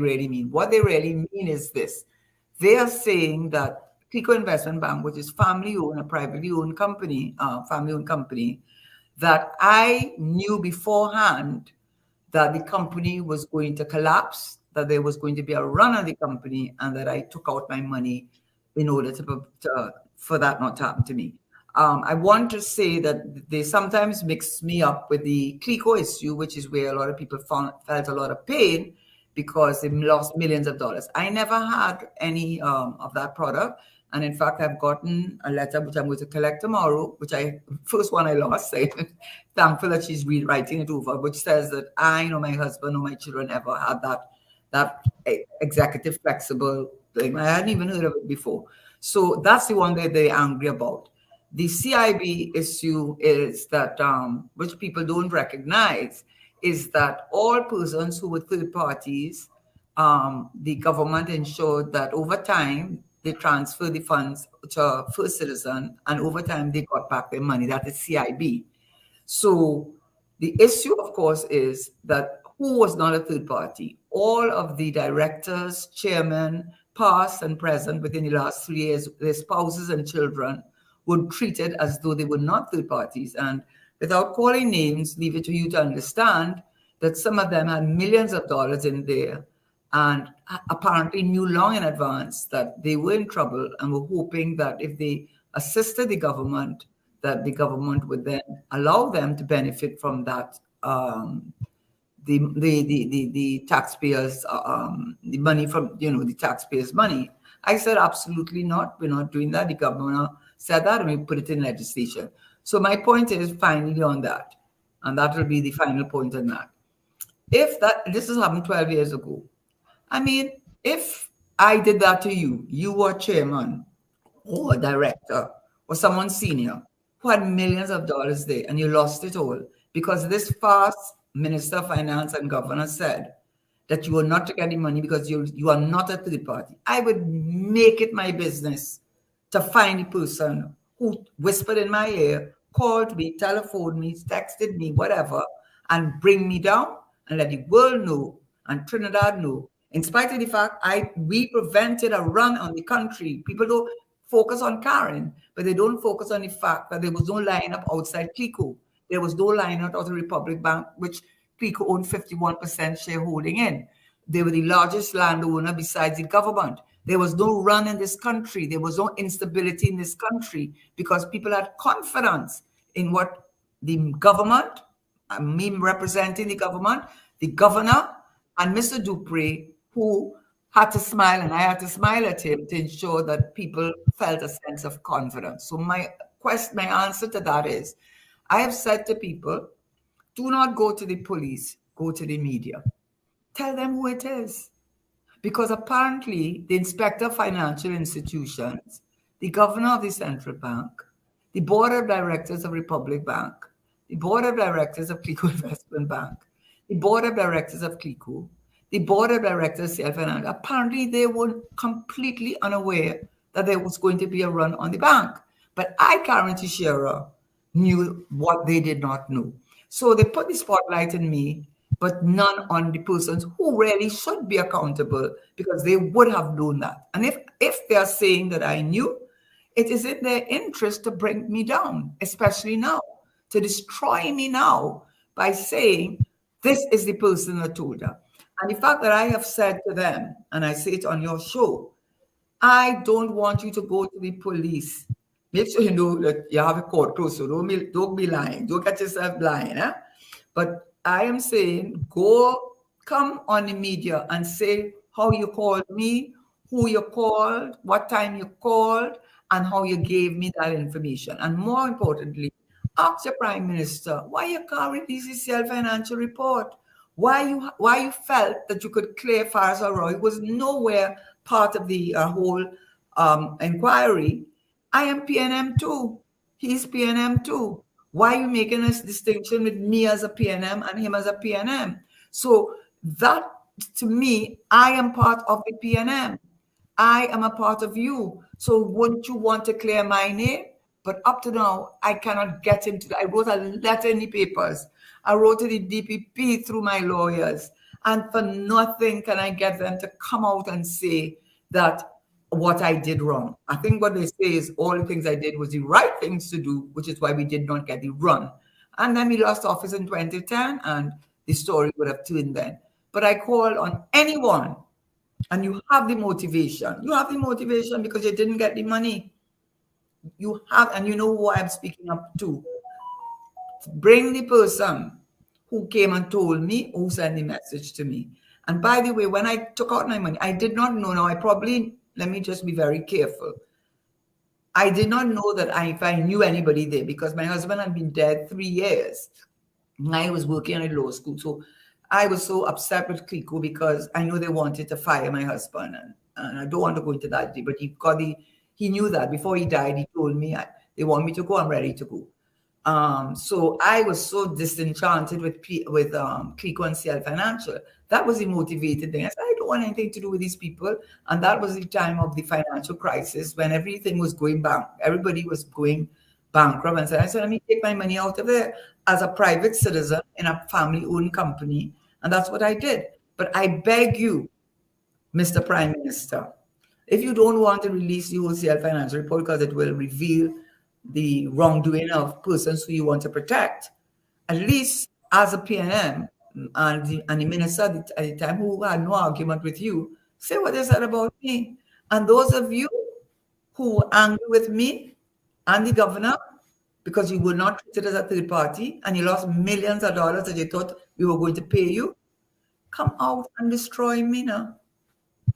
really mean. What they really mean is this. They are saying that Clico Investment Bank, which is family-owned, a privately owned company, family-owned company, that I knew beforehand that the company was going to collapse, that there was going to be a run on the company, and that I took out my money in order for that not to happen to me. I want to say that they sometimes mix me up with the Clico issue, which is where a lot of people felt a lot of pain because they lost millions of dollars. I never had any of that product. And in fact, I've gotten a letter which I'm going to collect tomorrow, first one I lost. I'm thankful that she's rewriting it over, which says that I nor my husband or my children ever had that executive flexible thing. I hadn't even heard of it before. So that's the one that they're angry about. The CIB issue is that, which people don't recognize, is that all persons who were third parties, the government ensured that over time, they transfer the funds to First Citizen, and over time, they got back their money. That is CIB. So the issue, of course, is that who was not a third party? All of the directors, chairmen, past and present within the last 3 years, their spouses and children were treated as though they were not third parties. And without calling names, leave it to you to understand that some of them had millions of dollars in there and apparently knew long in advance that they were in trouble and were hoping that if they assisted the government, that the government would then allow them to benefit from that, the taxpayers, the money from, the taxpayers' money. I said, absolutely not. We're not doing that. The governor said that, and we put it in legislation. So my point is finally on that, and that will be the final point on that. This has happened 12 years ago. I mean, if I did that to you, you were chairman or a director or someone senior who had millions of dollars there and you lost it all because this fast Minister of Finance and Governor said that you were not to get the money because you are not a third party, I would make it my business to find the person who whispered in my ear, called me, telephoned me, texted me, whatever, and bring me down and let the world know and Trinidad know. In spite of the fact we prevented a run on the country. People don't focus on Karen, but they don't focus on the fact that there was no lineup outside Clico. There was no lineup out of the Republic Bank, which Clico owned 51% shareholding in. They were the largest landowner besides the government. There was no run in this country. There was no instability in this country because people had confidence in what the government, me representing the government, the governor, and Mr. Dupree, who had to smile, and I had to smile at him to ensure that people felt a sense of confidence. So my answer to that is, I have said to people, do not go to the police, go to the media. Tell them who it is. Because apparently, the Inspector of Financial Institutions, the Governor of the Central Bank, the Board of Directors of Republic Bank, the Board of Directors of Clico Investment Bank, the Board of Directors of Clico, the Board of Directors of Self-Finance, apparently they were completely unaware that there was going to be a run on the bank. But I, Karen Teixeira, knew what they did not know. So they put the spotlight on me, but none on the persons who really should be accountable because they would have known that. And if they are saying that I knew, it is in their interest to bring me down, especially now, to destroy me now by saying, this is the person that told her. And the fact that I have said to them, and I say it on your show, I don't want you to go to the police. Make sure you know that you have a court close, so don't be lying. Don't get yourself lying. But I am saying, come on the media and say how you called me, who you called, what time you called, and how you gave me that information. And more importantly, ask your Prime Minister, why you can't release the self-financial report? Why you felt that you could clear Faisal Roy was nowhere part of the whole inquiry. I am PNM too. He's PNM too. Why are you making this distinction with me as a PNM and him as a PNM? So that, to me, I am part of the PNM. I am a part of you. So wouldn't you want to clear my name? But up to now, I cannot get into that. I wrote a letter in the papers. I wrote to the DPP through my lawyers. And for nothing can I get them to come out and say that what I did wrong. I think what they say is all the things I did was the right things to do, which is why we did not get the run. And then we lost office in 2010, and the story would have turned then. But I call on anyone, and you have the motivation. You have the motivation because you didn't get the money. You have, and you know who I'm speaking up to. Bring the person who came and told me, who sent the message to me. And by the way, when I took out my money, I did not know. Now, let me just be very careful. I did not know that if I knew anybody there, because my husband had been dead 3 years. I was working at law school. So I was so upset with Clico because I know they wanted to fire my husband. And I don't want to go into that, but he knew that before he died. He told me, they want me to go, I'm ready to go. So I was so disenchanted with Clico and CL Financial. That was the motivated thing. I said, I don't want anything to do with these people. And that was the time of the financial crisis when everything was going back. Everybody was going bankrupt. And I said, let me take my money out of there as a private citizen in a family-owned company. And that's what I did. But I beg you, Mr. Prime Minister, if you don't want to release the wholesale financial report because it will reveal the wrongdoing of persons who you want to protect, at least as a PNM and the minister at the time who had no argument with you, say what they said about me. And those of you who were angry with me and the governor because you were not treated as a third party and you lost millions of dollars that you thought we were going to pay you, come out and destroy me now.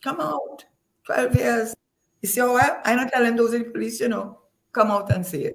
Come out. 12 years. You see how I'm not telling those in the police, come out and say it.